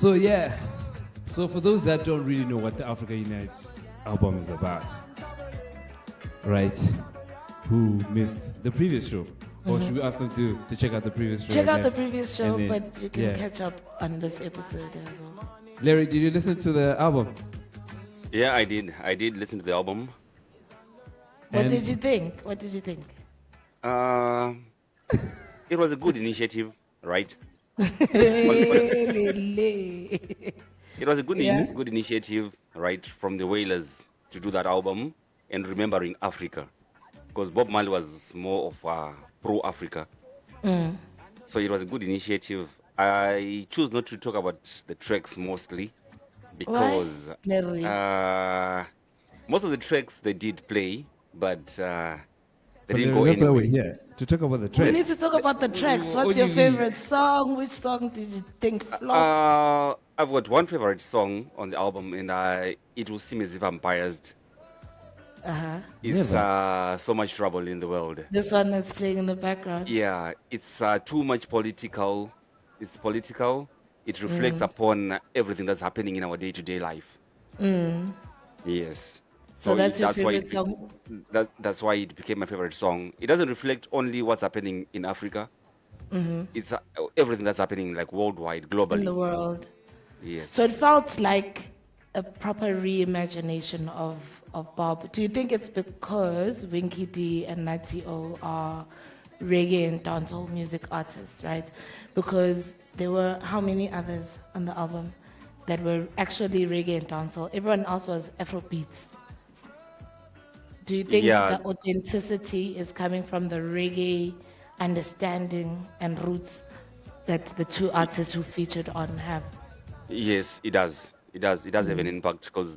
So yeah, so for those that don't really know what the Africa Unites album is about, right? Who missed the previous show? Or should we ask them to check out the previous show? Check out again? the previous show, And then- but you can yeah. catch up on this episode as well. Larry, did you listen to the album? Yeah, I did. I did listen to the album. What And- did you think? What did you think? It was a good initiative, right? Lele. It was a Yes. good initiative, right, from the Wailers to do that album and remembering Africa, because Bob Marley was more of pro-Africa. So it was a good initiative. I choose not to talk about the tracks mostly because Larry? most of the tracks they did play, but they But didn't Larry, go that's why anywhere. we're here to talk about the We track. need to talk about the tracks. What What's do your you mean? favorite song? Which song did you think flopped? I've got one favorite song on the album, and it will seem as if I'm biased. It's So Much Trouble in the World. This one that's playing in the background. Yeah, it's too much political. It's political. It reflects upon everything that's happening in our day-to-day life. Yes. So that's your why favorite it, song? that's why it became my favorite song. It doesn't reflect only what's happening in Africa. It's everything that's happening like worldwide, globally. In the world. Yes. So it felt like a proper reimagination of Bob. Do you think it's because Winky D and Natty O are reggae and dancehall music artists, right? Because there were how many others on the album that were actually reggae and dancehall? Everyone else was Afrobeats. Do you think Yeah. the authenticity is coming from the reggae understanding and roots that the two artists who featured on have? Yes, it does. It does. It does have an impact because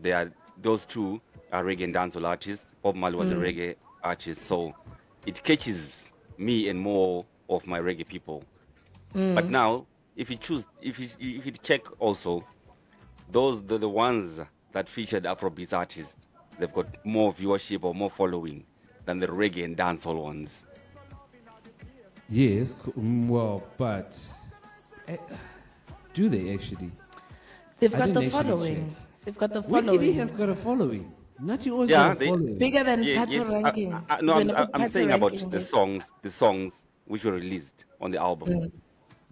those two are reggae and dancehall artists. Bob Marley was a reggae artist, so it catches me and more of my reggae people. But now, if you check also, the ones that featured Afrobeats artists, they've got more viewership or more following than the reggae and dancehall ones. Yes, well, but do they actually? They've I got the didn't actually following. check. They've got the Wiki following. D has got a following. Natty O's Yeah, got a they- following. Bigger than Yeah, Pato yes, ranking. no, When they put I'm Pato saying about ranking, the they- songs which were released on the album.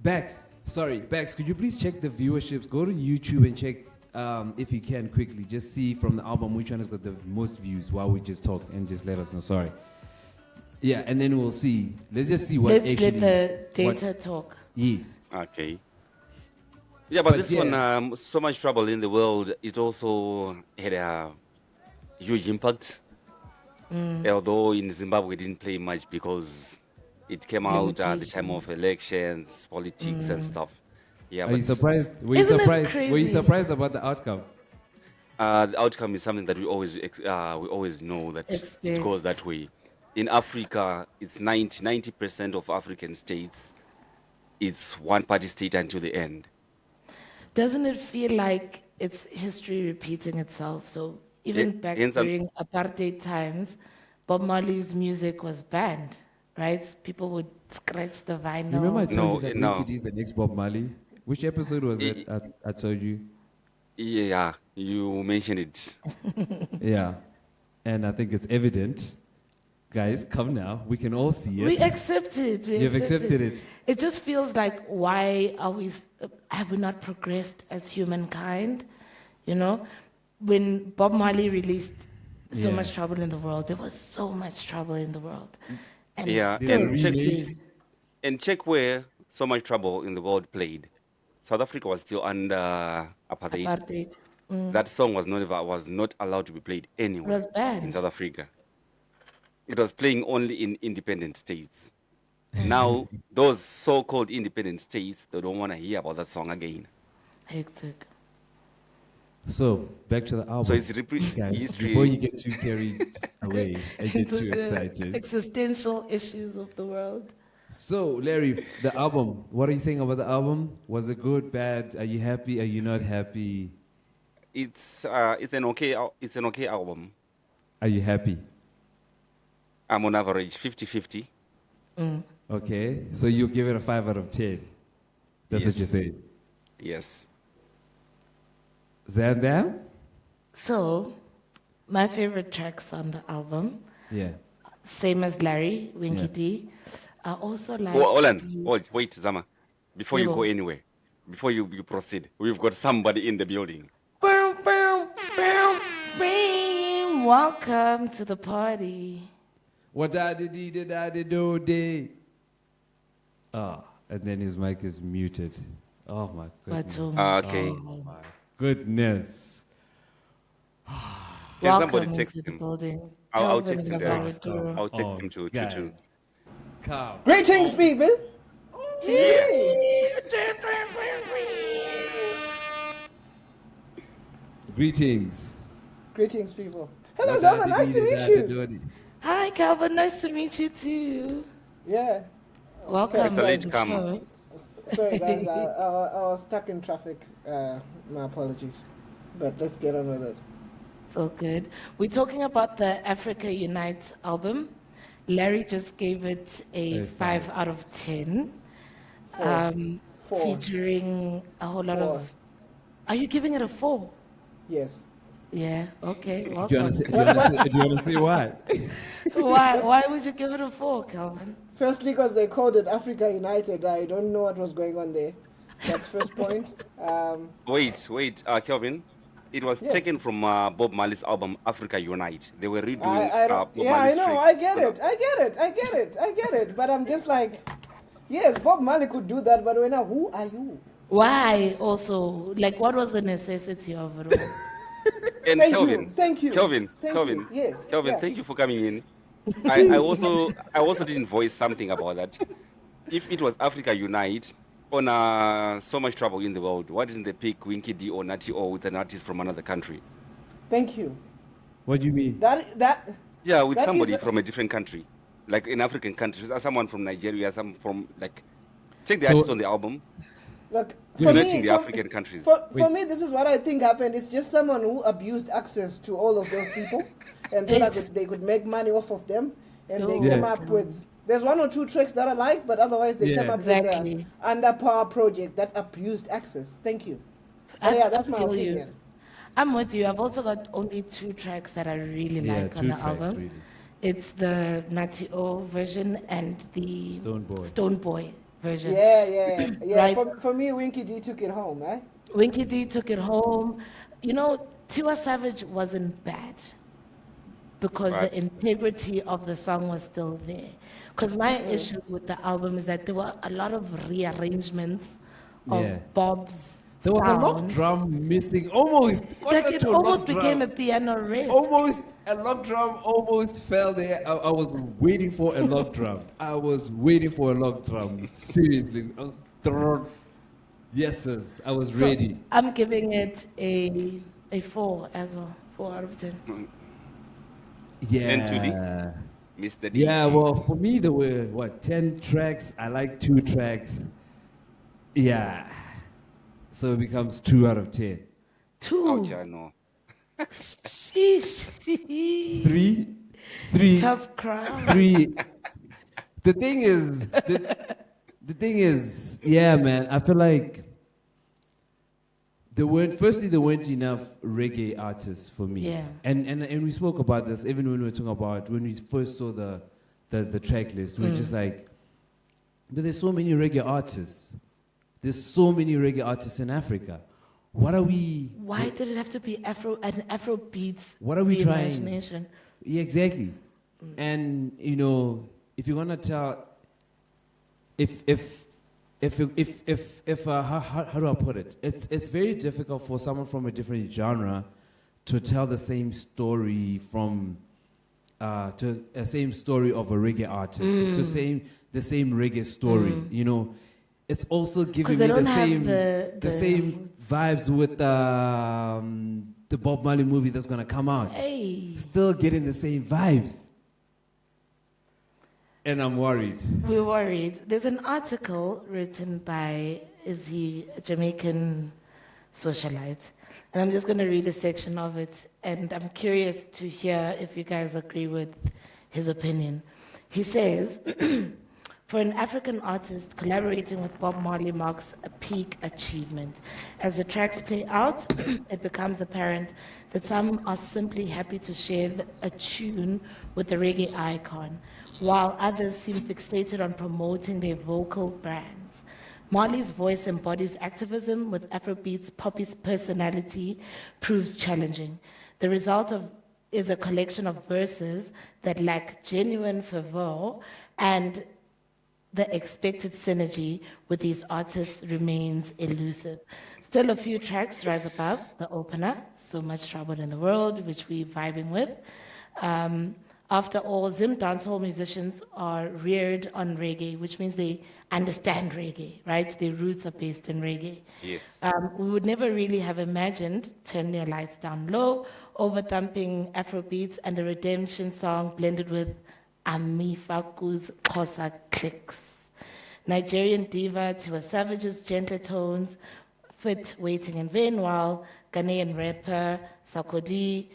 Bax, could you please check the viewerships? Go to YouTube and check if you can quickly. Just see from the album which one has got the most views while we just talk and just let us know. Sorry. Yeah, and then we'll see. Let's just see what Let's actually. let the what- data talk. Yes. Okay. Yeah, but this yeah. one, So Much Trouble in the World, it also had a huge impact. Although in Zimbabwe it didn't play much because it came out at the time of elections, politics and stuff. Yeah, Are you but surprised? Were you Isn't it surprised? Were you crazy? surprised about the outcome? the outcome is something that we always know that it Expect. goes that way. In Africa, it's 90% of African states, it's one party state until the end. Doesn't it feel like it's history repeating itself? So even Yeah, back in some- during apartheid times, Bob Marley's music was banned, right? People would scratch the vinyl. Remember I told No, you that no. Wiki D is the next Bob Marley? Which episode was it? I told you. Yeah, you mentioned it. Yeah. And I think it's evident. Guys, come now. We can all see it. We accept it. You've accepted it. It just feels like, why are we? Have we not progressed as humankind? You know, when Bob Marley released "So Yeah. Much Trouble in the World," there was so much trouble in the world, and Yeah, still and check- today- And check where So Much Trouble in the World played. South Africa was still under apartheid. apartheid. That song was not allowed to be played anywhere was banned. in South Africa. It was playing only in independent states. Now, those so-called independent states, they don't want to hear about that song again. Hectic. So, back to the album. So it's Guys, history. before you get too carried away and get Into too the excited. existential issues of the world. So, Larry, the album. What are you saying about the album? Was it good, bad? Are you happy? Are you not happy? It's an okay album. Are you happy? I'm on average 50-50. Okay. So you give it a 5 out of 10. That's what Yes. you said. Yes. Zambam? So, my favorite tracks on the album, Yeah. same as Larry, Winky Yeah. D. I also like. Oh, Olan, the- wait, Zama. Before you go Yebo. anywhere, before you proceed, we've got somebody in the building. Boom, boom, boom, boom. Welcome to the party. What I did do day. Ah, and then his mic is muted. Oh my goodness. Batum. Okay. Oh my goodness. Can somebody Welcome text into the him? building. I'll Kelvin text in him the direct. Baraturo. I'll text him to guys. Come. Greetings, people. Greetings. Greetings, people. Hello, Zama. Nice to meet you. Hi, Calvin. Nice to meet you too. Yeah. Welcome Mr. to Late the Comer. show. Sorry, guys. I was stuck in traffic. My apologies. But let's get on with it. It's all good. We're talking about the Africa Unite album. Larry just gave it a 5 out of 10. Four. Featuring a whole lot Four. of. Are you giving it a 4? Yes. Yeah. Okay. Do you Welcome. want to say why? Why would you give it a 4, Calvin? Firstly, because they called it Africa United. I don't know what was going on there. That's first point. Wait, Kelvin. It was Yes. taken from Bob Marley's album Africa Unite. They were redoing I don't. Bob Yeah, I Marley's know. tracks. I get it. But I'm just like, yes, Bob Marley could do that. But when who are you? Why also? Like, what was the necessity of it all? And Thank Kelvin, you. Thank you. Kelvin, Thank Kelvin, you. Yes. Kelvin, Yeah. thank you for coming in. I also didn't voice something about that. If it was Africa Unite on So Much Trouble in the World, why didn't they pick Winky D or Natty O with an artist from another country? Thank you. What do you mean? That. Yeah, with That somebody is- from a different country, like an African country, someone from Nigeria, some from like. Check the So- artist on the album. Look, Uniting the African countries. For me, this is what I think happened. It's just someone who abused access to all of those people, and thought that they could make money off of them, and they Yeah. came up with. There's 1 or 2 tracks that I like, but otherwise they came Yeah. up Exactly. with the Underpower project that abused access. Thank you. I- Yeah, that's I my feel you. opinion. I'm with you. I've also got only 2 tracks that I really Yeah, like on 2 the tracks, album. really. It's the Natty O version and the Stone Boy. version. Yeah. Right. For me, Winky D took it home, eh? Winky D took it home. You know, Tiwa Savage wasn't bad because Right. the integrity of the song was still there. Because my issue with the album is that there were a lot of rearrangements of Yeah. Bob's There was a lock sound. drum missing. Almost. Like Got it to a almost lock became drum. a piano riff. Almost a lock drum almost fell there. I was waiting for a lock drum. Seriously. I was throwing yeses. I was So ready. I'm giving it a 4 as well. 4 out of 10. Yeah. Mr. D. Yeah, well, for me, there were, 10 tracks. I like 2 tracks. Yeah. So it becomes 2 out of 10. 2. Ouch, I know. Sheesh. 3. Tough crowd. 3. The thing is, yeah, man, I feel like there weren't enough reggae artists for me. Yeah. And we spoke about this even when we were talking about when we first saw the track list. We were just like, but there's so many reggae artists. There's so many reggae artists in Africa. What are we? Why did it have to be an Afro beats? What are we trying? reimagination? Yeah, exactly. And you know, if you're gonna tell, how do I put it? It's very difficult for someone from a different genre to tell the same story from to a same story of a reggae artist, to the same reggae story. You know, it's also giving they me don't the have same the same vibes with the Bob Marley movie that's gonna come out. Hey, Still getting the same vibes. And I'm worried. we're worried. There's an article written by, is he a Jamaican socialite? And I'm just going to read a section of it. And I'm curious to hear if you guys agree with his opinion. He says, For an African artist, collaborating with Bob Marley marks a peak achievement. As the tracks play out, it becomes apparent that some are simply happy to share a tune with the reggae icon, while others seem fixated on promoting their vocal brands. Marley's voice embodies activism with Afrobeat's poppy personality proves challenging. The result is a collection of verses that lack genuine fervor, and the expected synergy with these artists remains elusive. Still, a few tracks rise above the opener, So Much Trouble in the World, which we're vibing with. After all, Zim dancehall musicians are reared on reggae, which means they understand reggae, right? Their roots are based in reggae. Yes. We would never really have imagined Turn Your Lights Down Low, over-thumping Afrobeats, and a redemption song blended with Amifaku's Xhosa clicks. Nigerian diva Tiwa Savage's gentler tones fit Waiting in Vain, while Ghanaian rapper Sarkodie,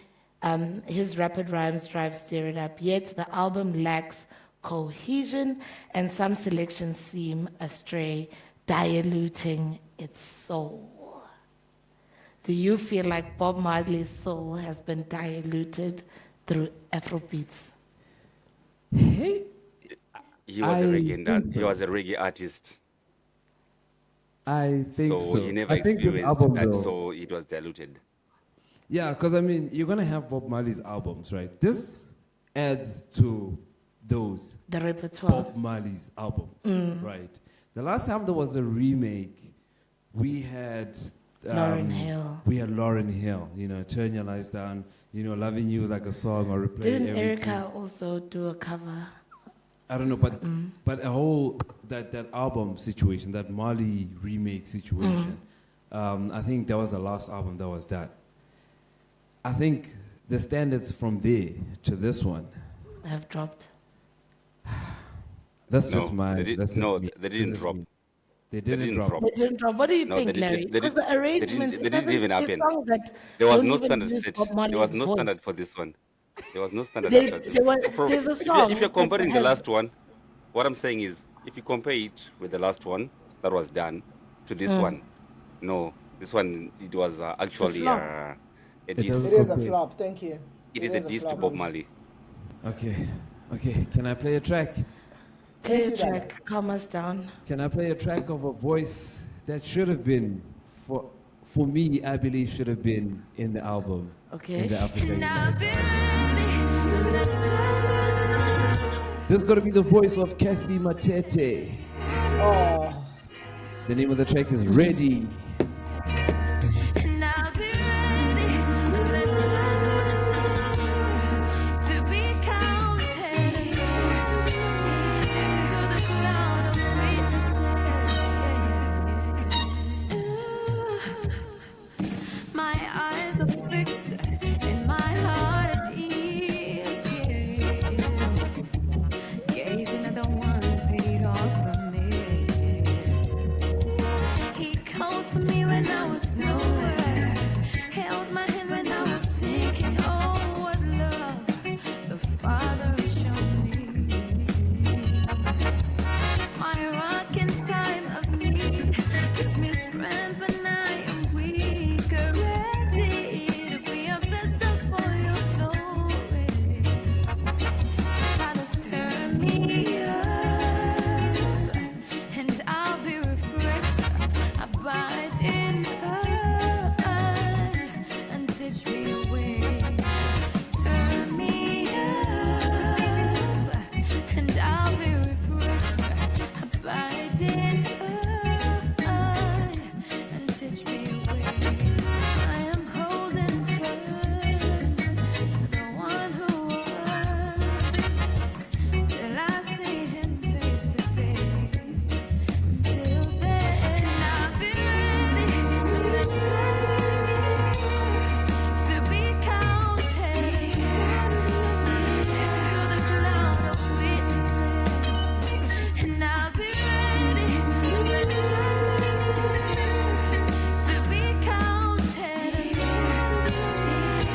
his rapid rhymes drive Stir It Up. Yet the album lacks cohesion, and some selections seem astray, diluting its soul. Do you feel like Bob Marley's soul has been diluted through Afrobeats? Hey, He was a reggae artist. I think so. He never I think this experienced album, that, though, so it was diluted. yeah, because I mean, you're gonna have Bob Marley's albums, right? This adds to those The repertoire. Bob Marley's albums, right? The last time there was a remake, we had Lauryn Hill. We had Lauryn Hill. You know, Turn Your Lights Down. You know, Loving You like a song or replay. Didn't everything. Erica also do a cover? I don't know, but a whole that album situation, that Marley remake situation. I think that was the last album that was that. I think the standards from there to this one. Have dropped. That's No, just my. they did- that's just no, me. they didn't That's just drop. me. They didn't drop. They didn't drop. What do you No, think, they Larry? did- they Because did- the arrangements, they didn't even happen. There was no standard set. There was no standard for this one. There was no standard. They- set. they were- From- there's a if song if you're that comparing the has- last one, what I'm saying is, if you compare it with the last one that was done to this one, no, this one it was actually flop. a It diss. doesn't- It is a Okay. flop. Thank you. It is a diss to flop. Bob Marley. Okay, can I play a track? Play a Thank you, Larry. track, calm us down. Can I play a track of a voice that should have been for me? I believe should have been in the album. Okay. In the African Unite album. This is gonna be the voice of Kathy Matete. Oh, The name of the track is Ready. For me when I was no